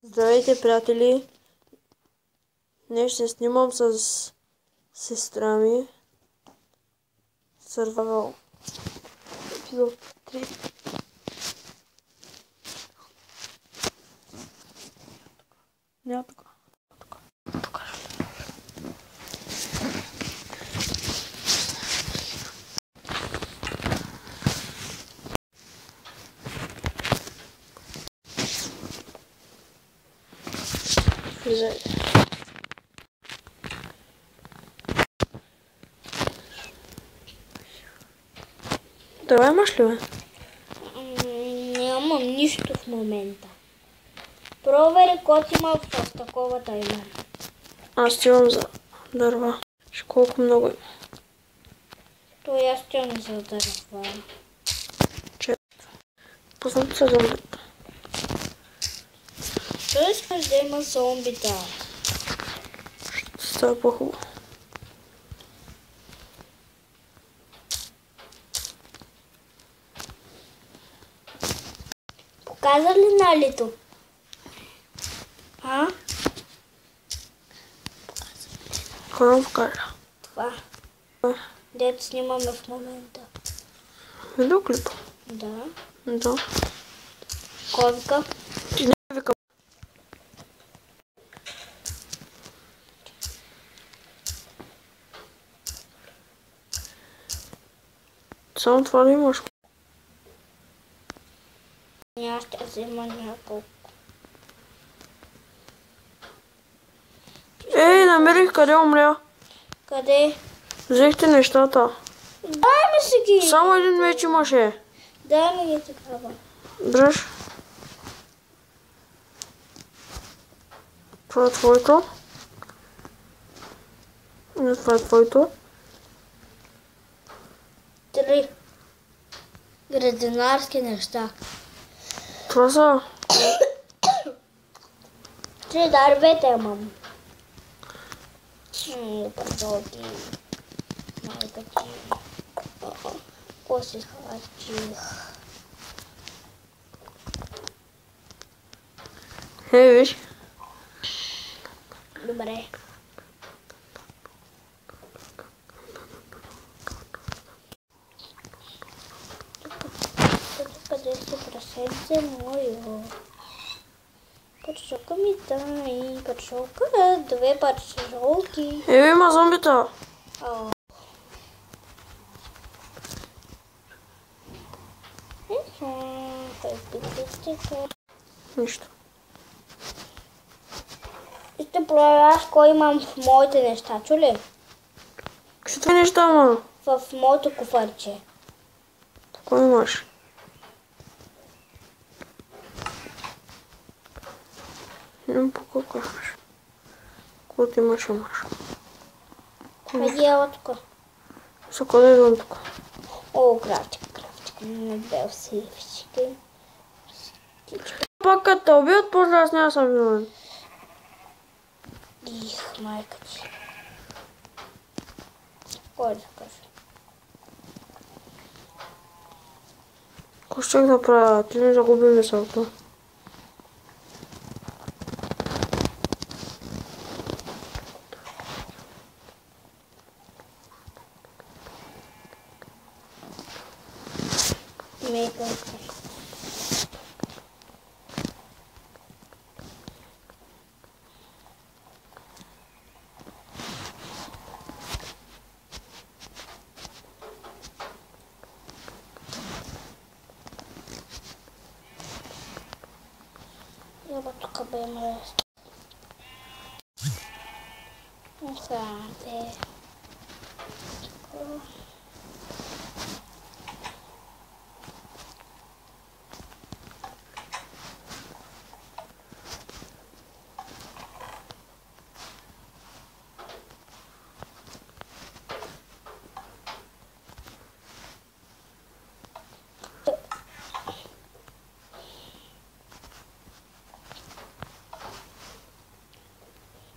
Здравейте, приятели! Днес ще снимам с сестра ми Survival епизод 3. Няма тук. Влизайте. Това имаш ли, бе? Нямам нищо в момента. Провери код има в такова тайна. Аз стивам за дърва. Колко много има? То аз стивам за дърва. Познам се зомбите. Той искаш да има зомбита. Ще става по-хубаво. Показа ли налито? А? Какво да покажа? Това. Дето снимаме в момента. Видеоклип? Да. Да. Кой вика? Ти не викам. Само това ли имаш? Аз ще взема няколко. Ей, намерих къде умря. Къде? Взехте нещата. Дай ми си ги. Само един меч имаше. Дай ми ги такава. Дръж. Това е твоето. Не, това е твоето. 3 градинарски неща. Това са... 3 дървета имам. Пардоги. Майка ти. Ко си схвачих? Виж. Добре. Къде се пресенце моё? Парчока ми дай. Парчока. 2 парчоки. Има зомбита. Нищо. Ще проверяш кой имам в моите неща, чули? Какви неща, ма? В моето куфарче. Кой имаш? Не по-колко имаш. Колко имаш? Хайде ела тук. За къде идвам тук? О, крафтик. Не бе всички. Пак като те убият, после аз няма съм виновен. Их, майка ти. Кой да кажа? Какво ще да правя? Ти не загуби мисълта. Мейкънка. Еба тук бе мръст. Ухате.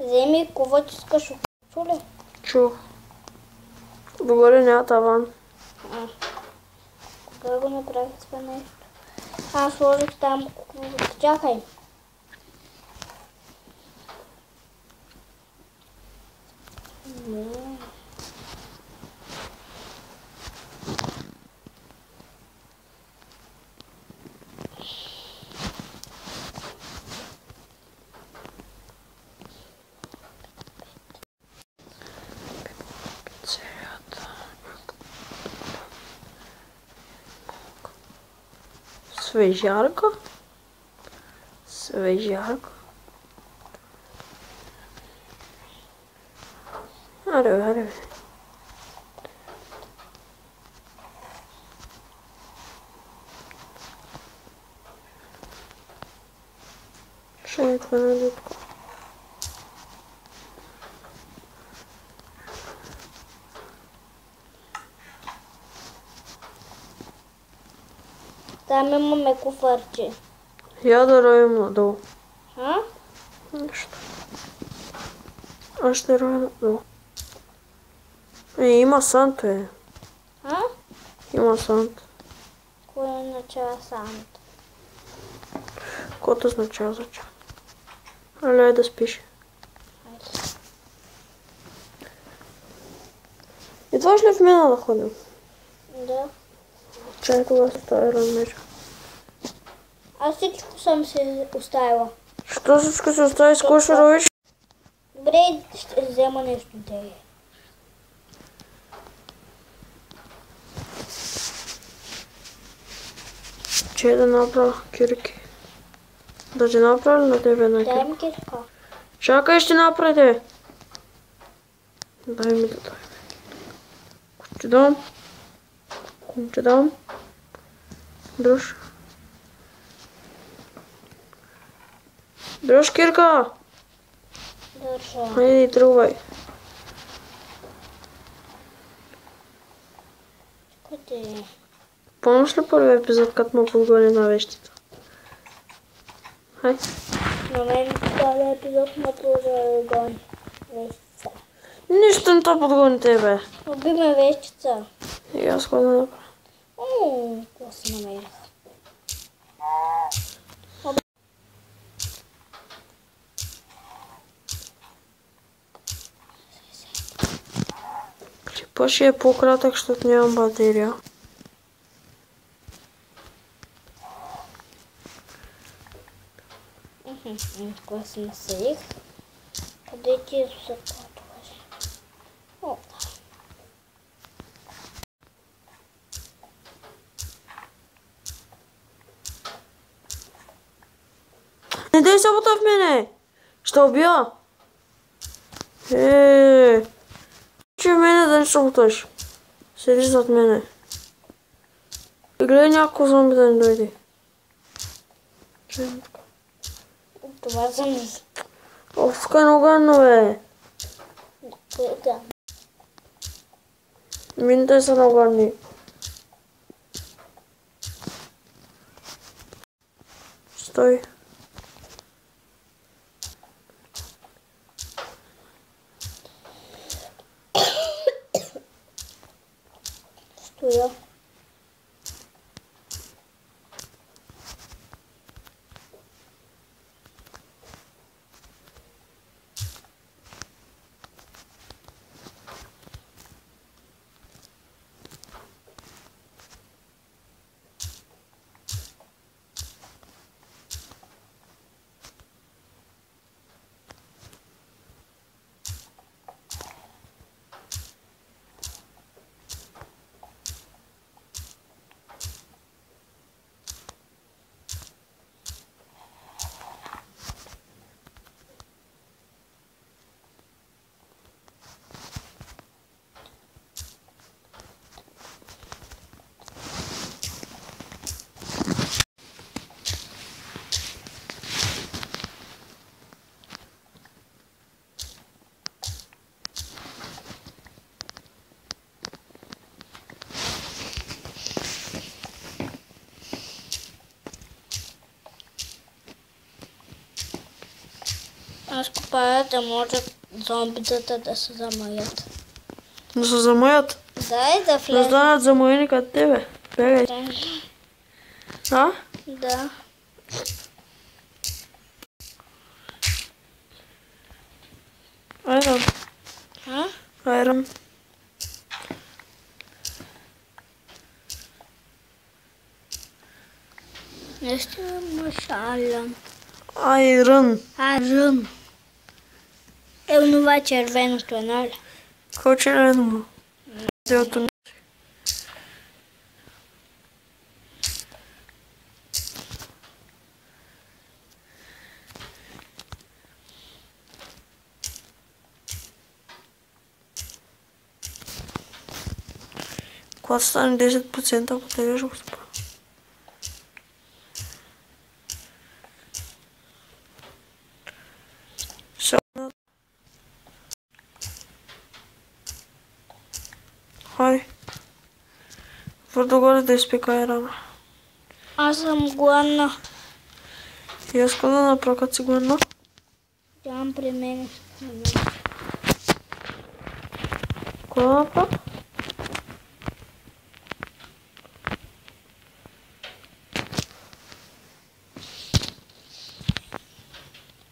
Вземи кого ти искаш, чули? Чух. Догоре няма таван. Кога го направих това нещо? Аз сложих там, чакай. Свежарка. Свежарка. Аре, аре. Ще е това на дудко. Там имаме куфарче. Я да ровим надолу. А? Нищо. Аз ще ровя надолу. Има сант, бе. А? Има сант. Кой означава сант? Кото означава за чат. Але да спиш. Айде. Идваш ли в мен да ходим? Да. Чай тогава с тази размежа. Аз всичко съм се оставила. Що всичко се остави, с кой ще ровиш? Добре, ще взема нещо от тебе. Че да направя кирки. Да ти направя ли на тебе една Дай кирка? ми кирка. Чакай, ще направя тебе. Дай ми да дай. Ще дам. Ще дам. Дръж. Дръж кирка. Държа. Хайде и тръгвай. Къде? Помниш ли първи епизод, като му подгони на вещите? Хай. На мен този епизод ме продължава да гони. Вещица. Нищо не то подгони тебе. Уби ме вещица. И аз го да направя. Какво си намерих? Клипа ще е по-кратък, защото нямам батерия. Какво си насъдих? Къде ти е супата? О, Не дай сабота в мене! Ще убия! Че в мене да не саботаш. Седи зад мене. И гледай някакво зомби да не дойде. това съм Овка много гадно, бе. къда. Мините са много гадни. Стой. Стоя. Аз копая да може зомбитата да се замаят. Да се замаят. Да, и да Да влезе. станат замаяни като тебе. Бегай. А? Да. Айде. А? Айрон. Нещо машален. Айрон. Арън. Онова червеното е, нали? Какво червено му? Делото. Когато стане 10%, ако те вижда го спа. Хайде. Твърдо горе да изпекай рана. Аз съм гладна. И аз искам да направя като си гладна. Тям при мен. Кой да направя?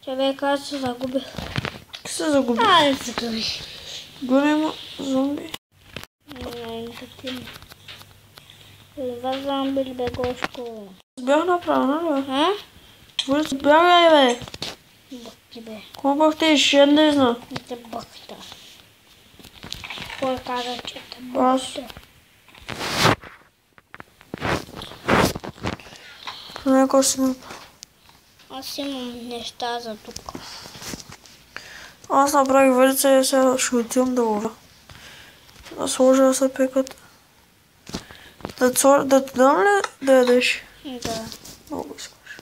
Човек, аз се загубих. Ти се загуби. Ай, се загуби. Горе има зомби. Не такива. Това зомби ли бе, Гошко? Бях направена, нали бе? А? Върс, бягай бе. Бъхти бе. Кога бахте ще не знам. Не те бъхта. Кой каза, че те Аз. бъхта? Не, кой си направи. Аз имам неща за тук. Аз направих върица и сега ще отивам да ловя. Да сложа да се пекат. Да ти дам ли да ядеш? Да. Много искаш.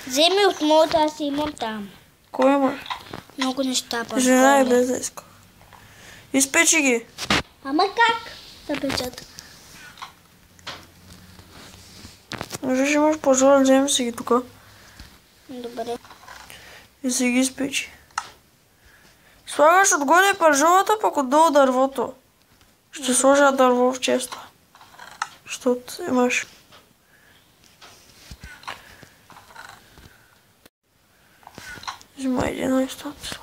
Вземи от моята, аз имам там. Кой има? Много неща па. Жена е без да иска. Изпечи ги. Ама как? Да печата. Може имаш пожар, да вземем си ги тук. Добре. И си ги изпечи. Слагаш отгоре пържолата, пък отдолу дървото. Ще сложа дърво в честа. Защото имаш. Взима един инстант.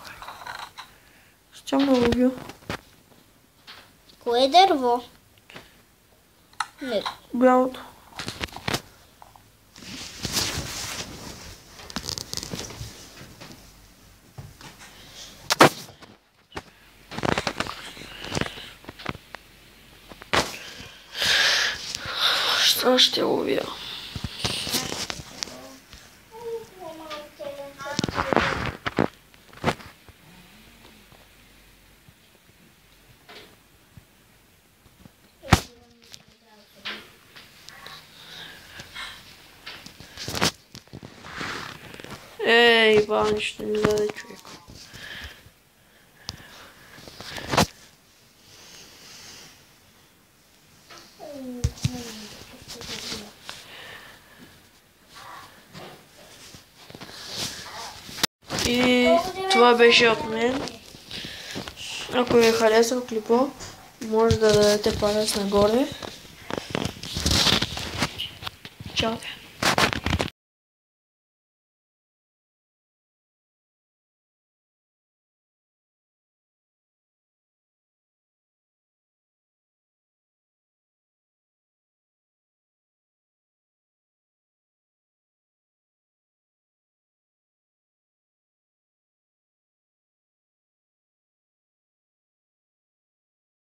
С тя ме убил. Кое е дърво? Не. Бялото. Що ще убия? Ей, бан, ще ми даде човек. И това беше от мен. Ако ви е харесал клипа, може да дадете палец нагоре. Чао!